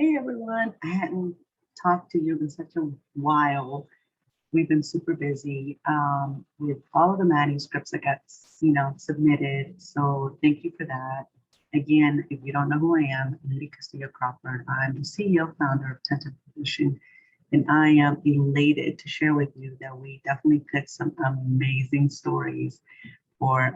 Hey everyone, I hadn't talked to you in such a while. We've been super busy with all of the manuscripts that got, submitted. So thank you for that. Again, if you don't know who I am, Nury Castillo Crawford. I'm the CEO, founder of Tenth Publishing, and I am elated to share with you that we definitely picked some amazing stories for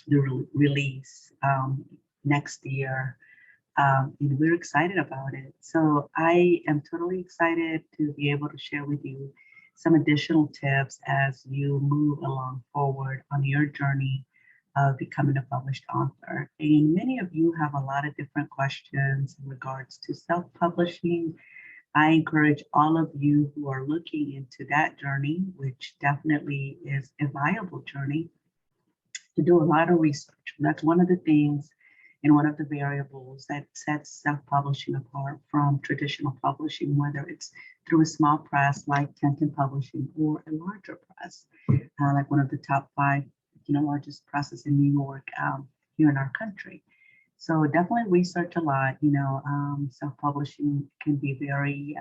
the release next year, and we're excited about it. So I am totally excited to be able to share with you some additional tips as you move along forward on your journey of becoming a published author. And many of you have a lot of different questions in regards to self-publishing. I encourage all of you who are looking into that journey, which definitely is a viable journey, to do a lot of research. That's one of the things and one of the variables that sets self-publishing apart from traditional publishing, whether it's through a small press like Tenton Publishing or a larger press, like one of the top five, largest presses in New York, here in our country. So definitely research a lot. Self-publishing can be very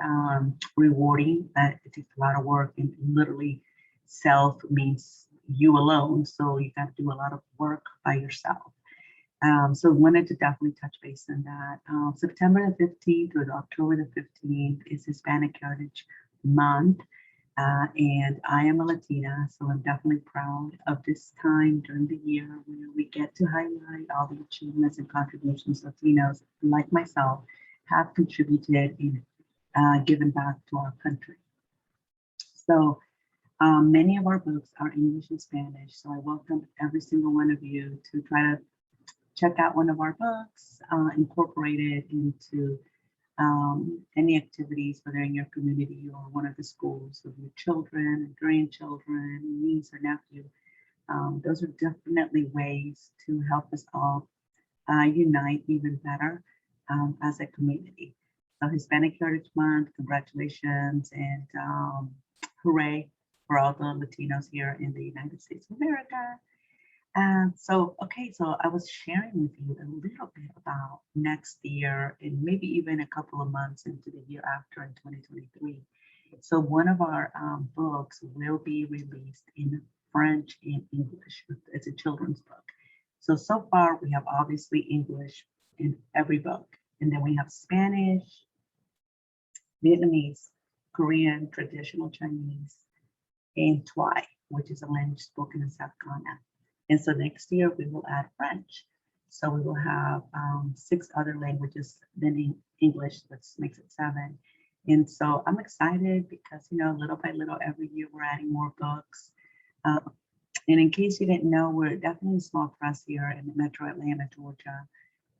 rewarding. It takes a lot of work, and literally self means you alone. So you got to do a lot of work by yourself. So wanted to definitely touch base on that. September the 15th through October the 15th is Hispanic Heritage Month. And I am a Latina, so I'm definitely proud of this time during the year where we get to highlight all the achievements and contributions Latinos, like myself, have contributed in given back to our country. So many of our books are English and Spanish, so I welcome every single one of you to try to check out one of our books, incorporate it into any activities, whether in your community or one of the schools of your children and grandchildren, niece or nephew. Those are definitely ways to help us all unite even better as a community. So Hispanic Heritage Month, congratulations, and hooray for all the Latinos here in the United States of America. So I was sharing with you a little bit about next year and maybe even a couple of months into the year after in 2023. So one of our books will be released in French and English. It's a children's book. So far we have obviously English in every book. And then we have Spanish, Vietnamese, Korean, traditional Chinese, and Twi, which is a language spoken in South Ghana. And so next year we will add French. So we will have 6 other languages than in English, which makes it 7. And so I'm excited because, little by little, every year we're adding more books. And in case you didn't know, we're definitely a small press here in Metro Atlanta, Georgia.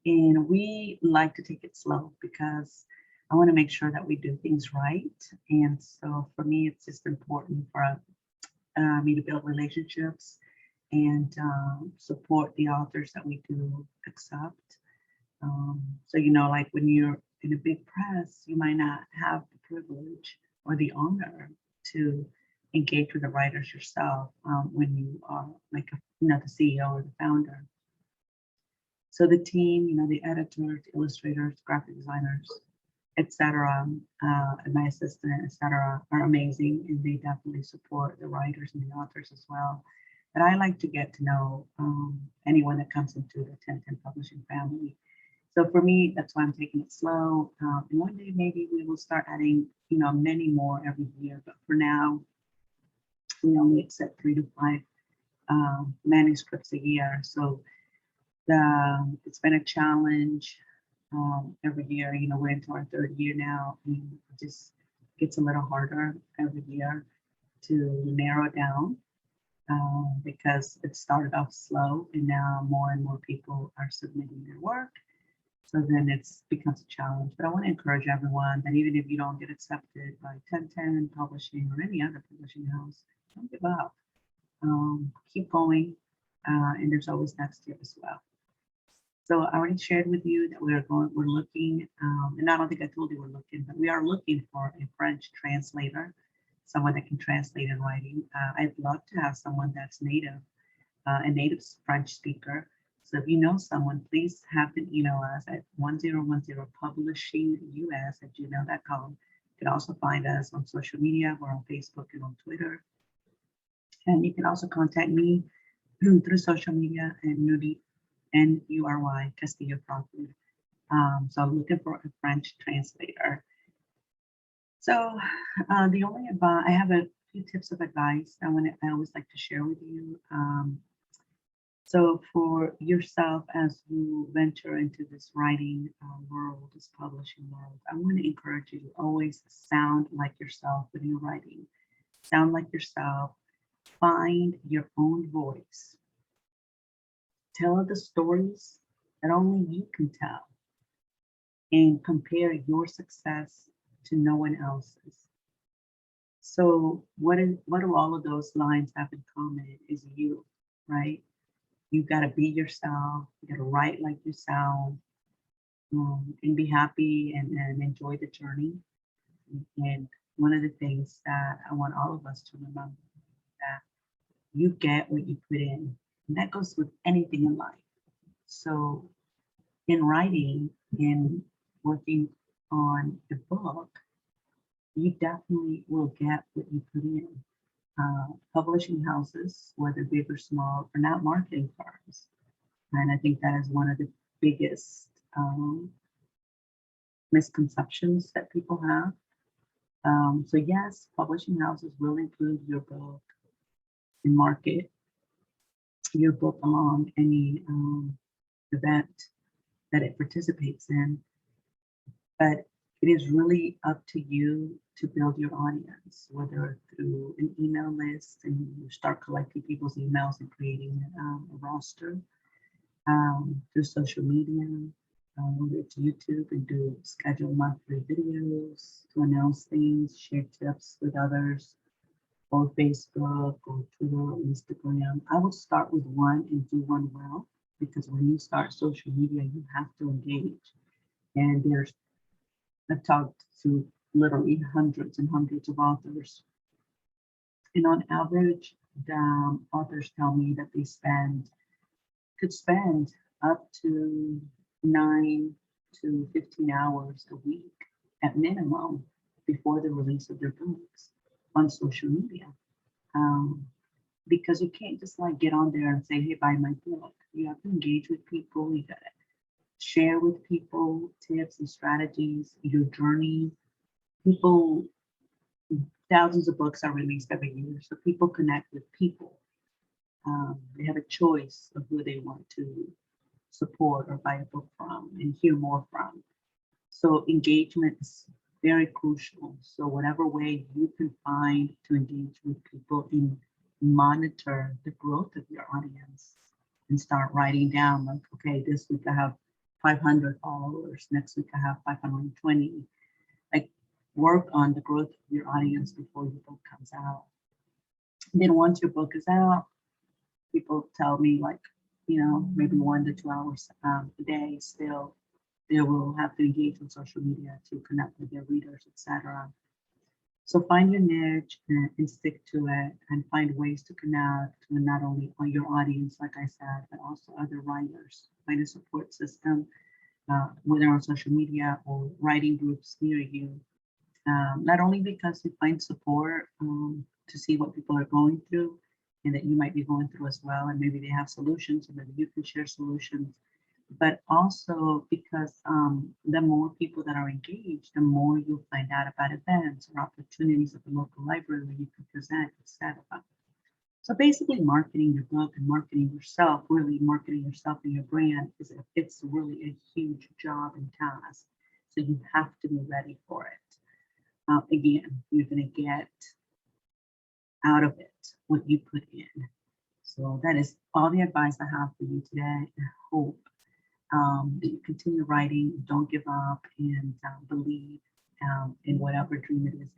And we like to take it slow because I want to make sure that we do things right. And so for me, it's just important for me to build relationships and support the authors that we do accept. So, like when you're in a big press, you might not have the privilege or the honor to engage with the writers yourself when you are like, the CEO or the founder. So the team, the editors, illustrators, graphic designers, etc., and my assistant, etc., are amazing, and they definitely support the writers and the authors as well. But I like to get to know anyone that comes into the 1010 Publishing family. So for me, that's why I'm taking it slow. And one day maybe we will start adding, many more every year. But for now, we only accept 3 to 5 manuscripts a year. So it's been a challenge every year. We're into our 3rd year now, and it just gets a little harder every year to narrow down. Because it started off slow and now more and more people are submitting their work. So then it becomes a challenge. But I want to encourage everyone that even if you don't get accepted by 1010 Publishing or any other publishing house, don't give up. Keep going. And there's always next year as well. So I already shared with you that we're looking, and I don't think I told you we're looking, but we are looking for a French translator, someone that can translate in writing. I'd love to have someone that's native, a native French speaker, So if you know someone, please have them email us at 1010publishingus@gmail.com. You can also find us on social media. We're on Facebook and on Twitter. And you can also contact me through social media and Nury, Nury Castillo Crawford. So I'm looking for a French translator. So the only advice, I have a few tips of advice I always like to share with you. So for yourself, as you venture into this writing world, this publishing world, I want to encourage you to always sound like yourself when you're writing. Sound like yourself. Find your own voice. Tell the stories that only you can tell, and compare your success to no one else's. So what do all of those lines have in common is you, right? You got to be yourself. You got to write like you sound, and be happy and enjoy the journey. And one of the things that I want all of us to remember, that you get what you put in. And that goes with anything in life. So in writing, in working on the book, you definitely will get what you put in. Publishing houses, whether big or small, are not marketing firms. And I think that is one of the biggest misconceptions that people have. So yes, publishing houses will include your book and market your book along any event that it participates in. But it is really up to you to build your audience, whether through an email list and you start collecting people's emails and creating a roster, through social media, whether it's YouTube and do schedule monthly videos to announce things, share tips with others, or Facebook or Twitter or Instagram. I would start with one and do one well, because when you start social media, you have to engage. And I've talked to literally hundreds and hundreds of authors. And on average, the authors tell me that they could spend up to 9 to 15 hours a week at minimum before the release of their books on social media. Because you can't just like get on there and say, hey, buy my book. You have to engage with people. You got to share with people tips and strategies, your journey. People, thousands of books are released every year, so people connect with people. They have a choice of who they want to support or buy a book from and hear more from. So engagement is very crucial. So whatever way you can find to engage with people and monitor the growth of your audience, and start writing down like, okay, this week I have 500 followers, next week I have 520. Like, work on the growth of your audience before your book comes out. And then once your book is out, people tell me like, maybe 1 to 2 hours a day still, they will have to engage on social media to connect with their readers, etc. So find your niche and stick to it, and find ways to connect with not only on your audience, like I said, but also other writers. Find a support system, whether on social media or writing groups near you. Not only because you find support to see what people are going through and that you might be going through as well, and maybe they have solutions, or maybe you can share solutions, but also because the more people that are engaged, the more you'll find out about events or opportunities at the local library where you can present, etc. So basically, marketing your book and marketing yourself, really marketing yourself and your brand, it's really a huge job and task. So you have to be ready for it. Again, you're going to get out of it what you put in. So that is all the advice I have for you today. I hope that you continue writing, don't give up, and believe in whatever dream it is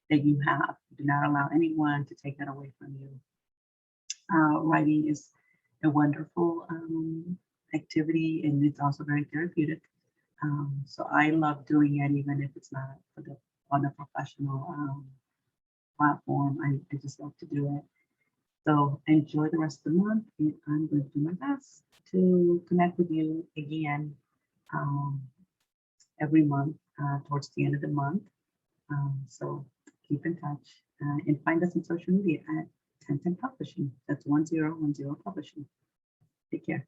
that you have. Do not allow anyone to take that away from you. Writing is a wonderful activity, and it's also very therapeutic. So I love doing it, even if it's not on a professional platform. I just love to do it. So enjoy the rest of the month, and I'm going to do my best to connect with you again um, every month towards the end of the month. So keep in touch and find us on social media at 1010 Publishing. That's 1010 Publishing. Take care.